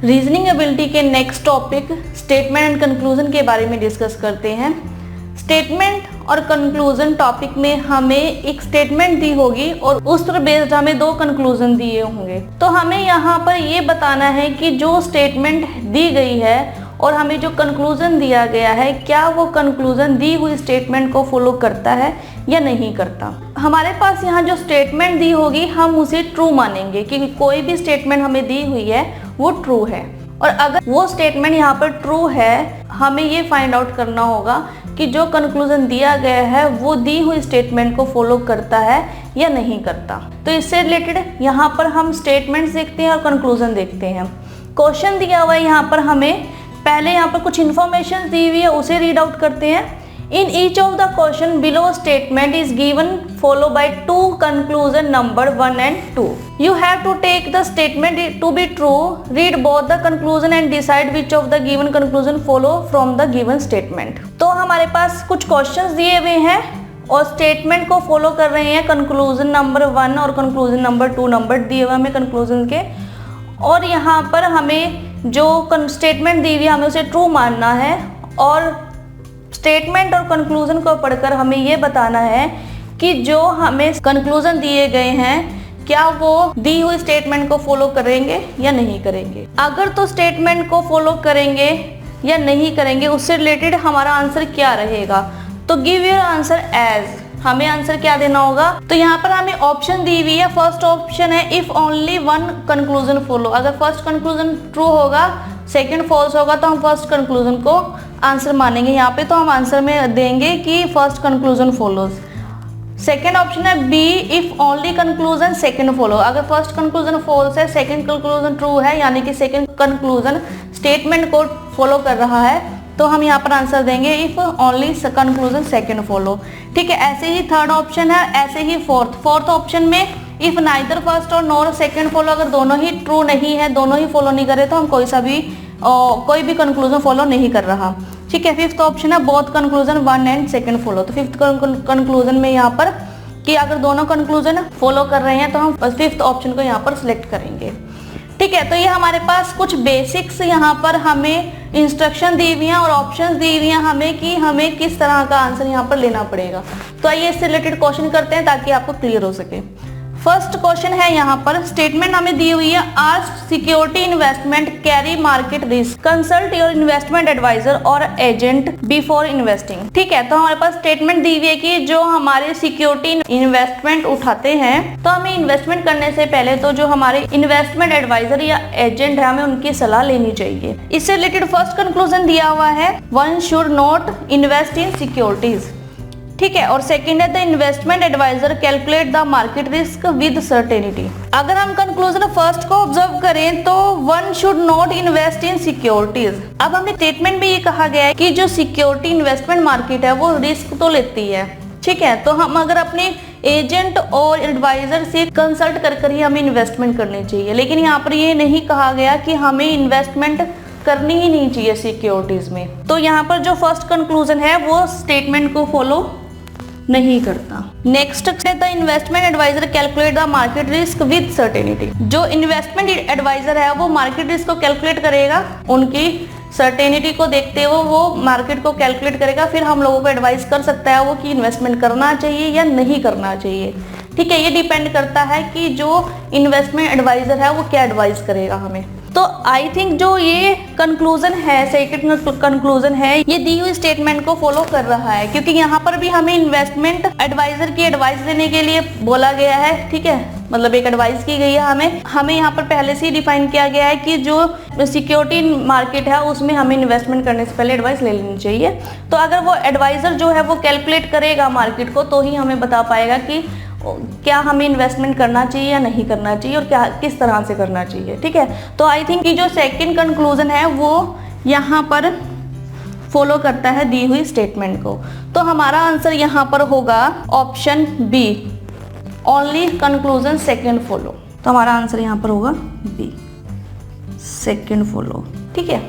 Reasoning ability के next topic statement and conclusion के बारे में डिस्कस करते हैं। स्टेटमेंट और कंक्लूजन टॉपिक में हमें एक स्टेटमेंट दी होगी और उस पर बेस्ड हमें दो कंक्लूजन दिए होंगे। तो हमें यहाँ पर ये बताना है कि जो स्टेटमेंट दी गई है और हमें जो कंक्लूजन दिया गया है, क्या वो कंक्लूजन दी हुई स्टेटमेंट को फॉलो करता है या नहीं करता। हमारे पास यहाँ जो स्टेटमेंट दी होगी हम उसे ट्रू मानेंगे कि कोई भी स्टेटमेंट हमें दी हुई है वो ट्रू है। और अगर वो स्टेटमेंट यहाँ पर ट्रू है, हमें ये फाइंड आउट करना होगा कि जो कंक्लूजन दिया गया है वो दी हुई स्टेटमेंट को फॉलो करता है या नहीं करता। तो इससे रिलेटेड यहाँ पर हम स्टेटमेंट्स देखते हैं और कंक्लूजन देखते हैं। क्वेश्चन दिया हुआ है यहाँ पर, हमें पहले यहाँ पर कुछ इन्फॉर्मेशन दी हुई है उसे रीड आउट करते हैं। In each of the question below statement is given followed by two conclusion number 1 and 2. You have to take the statement to be true, read both the conclusion and decide which of the given conclusion follow from the given statement. तो हमारे पास कुछ questions दिए हुए हैं और statement को follow कर रहे हैं कंक्लूजन नंबर 1 और कंक्लूजन नंबर 2 नंबर दिए हुए हमें कंक्लूजन के। और यहाँ पर हमें जो स्टेटमेंट दी हुई है हमें उसे ट्रू मानना है और स्टेटमेंट और कंक्लूजन को पढ़कर हमें ये बताना है कि जो हमें कंक्लूजन दिए गए हैं क्या वो दी हुई स्टेटमेंट को फॉलो करेंगे या नहीं करेंगे। अगर तो स्टेटमेंट को फॉलो करेंगे या नहीं करेंगे उससे रिलेटेड हमारा आंसर क्या रहेगा। तो गिव योर आंसर एज, हमें आंसर क्या देना होगा। तो यहाँ पर हमें ऑप्शन दी हुई है। फर्स्ट ऑप्शन है if only one conclusion follow. अगर फर्स्ट कंक्लूजन ट्रू होगा, सेकंड फॉल्स होगा तो हम फर्स्ट कंक्लूजन को आंसर मानेंगे यहाँ पे। तो हम आंसर में देंगे कि first conclusion follows. Second option है B if only conclusion second follow. अगर फर्स्ट कंक्लूजन फॉल्स है, सेकंड कंक्लूजन ट्रू है, यानी कि सेकंड कंक्लूजन स्टेटमेंट को फॉलो कर रहा है, तो हम यहाँ पर आंसर देंगे if only conclusion second follow. ठीक है, ऐसे ही थर्ड ऑप्शन है, ऐसे ही फोर्थ ऑप्शन में इफ नाइदर फर्स्ट और नॉर सेकंड फॉलो। अगर दोनों ही ट्रू नहीं है, दोनों ही फॉलो नहीं करे तो हम कोई भी कंक्लूजन फॉलो नहीं कर रहा। ठीक है, फिफ्थ ऑप्शन है both conclusion 1 and second follow. तो फिफ्थ कंक्लूजन में यहाँ पर कि अगर दोनों कंक्लूजन फॉलो कर रहे हैं तो हम फिफ्थ ऑप्शन को यहाँ पर सिलेक्ट करेंगे। ठीक है, तो ये हमारे पास कुछ बेसिक्स यहाँ पर हमें इंस्ट्रक्शन दी हुई हैं और ऑप्शंस दी हुई हैं हमें कि हमें किस तरह का आंसर यहाँ पर लेना पड़ेगा। तो आइए इससे रिलेटेड क्वेश्चन करते हैं ताकि आपको क्लियर हो सके। फर्स्ट क्वेश्चन है यहाँ पर, स्टेटमेंट हमें दी हुई है आज security investment carry market risk, consult your investment advisor और एजेंट बिफोर इन्वेस्टिंग। ठीक है, तो हमारे पास स्टेटमेंट दी हुई है कि जो हमारे सिक्योरिटी इन्वेस्टमेंट उठाते हैं तो हमें इन्वेस्टमेंट करने से पहले तो जो हमारे इन्वेस्टमेंट एडवाइजर या एजेंट है हमें उनकी सलाह लेनी चाहिए। इससे रिलेटेड फर्स्ट कंक्लूजन दिया हुआ है one should not invest in securities. ठीक है, और सेकंड है the investment advisor calculate the market risk with certainty. अगर हम कंक्लूजन फर्स्ट को ऑब्जर्व करें तो one should not invest in securities. अब हमें स्टेटमेंट में ये कहा गया है कि जो सिक्योरिटी इन्वेस्टमेंट मार्केट है वो रिस्क तो लेती है। ठीक है, तो हम अगर अपने एजेंट और एडवाइजर से कंसल्ट कर ही हमें इन्वेस्टमेंट करनी चाहिए, लेकिन यहाँ पर ये नहीं कहा गया कि हमें इन्वेस्टमेंट करनी ही नहीं चाहिए सिक्योरिटीज में। तो यहाँ पर जो फर्स्ट कंक्लूजन है वो स्टेटमेंट को फॉलो नहीं करता। Next the investment advisor calculate the market risk with certainty. जो इन्वेस्टमेंट एडवाइजर है वो मार्केट रिस्क को कैलकुलेट करेगा, उनकी सर्टेनिटी को देखते हुए वो मार्केट को कैलकुलेट करेगा, फिर हम लोगों को एडवाइस कर सकता है वो कि इन्वेस्टमेंट करना चाहिए या नहीं करना चाहिए। ठीक है, ये डिपेंड करता है कि जो इन्वेस्टमेंट एडवाइजर है वो क्या एडवाइस करेगा हमें। तो आई थिंक जो ये कंक्लूजन है, सेकंड कंक्लूजन है, ये दी हुई स्टेटमेंट को फॉलो कर रहा है, क्योंकि यहाँ पर भी हमें इन्वेस्टमेंट एडवाइजर की एडवाइस देने के लिए बोला गया है। ठीक है, मतलब एक एडवाइस की गई है हमें यहाँ पर पहले से ही डिफाइन किया गया है कि जो सिक्योरिटी मार्केट है उसमें हमें इन्वेस्टमेंट करने से पहले एडवाइस ले लेनी चाहिए। तो अगर वो एडवाइजर जो है वो कैलकुलेट करेगा मार्केट को तो ही हमें बता पाएगा कि क्या हमें इन्वेस्टमेंट करना चाहिए या नहीं करना चाहिए और क्या किस तरह से करना चाहिए। ठीक है, तो आई थिंक कि जो सेकंड कंक्लूजन है वो यहाँ पर फॉलो करता है दी हुई स्टेटमेंट को। तो हमारा आंसर यहाँ पर होगा option B, only conclusion second follow. तो हमारा आंसर यहाँ पर होगा बी, सेकंड फॉलो। ठीक है,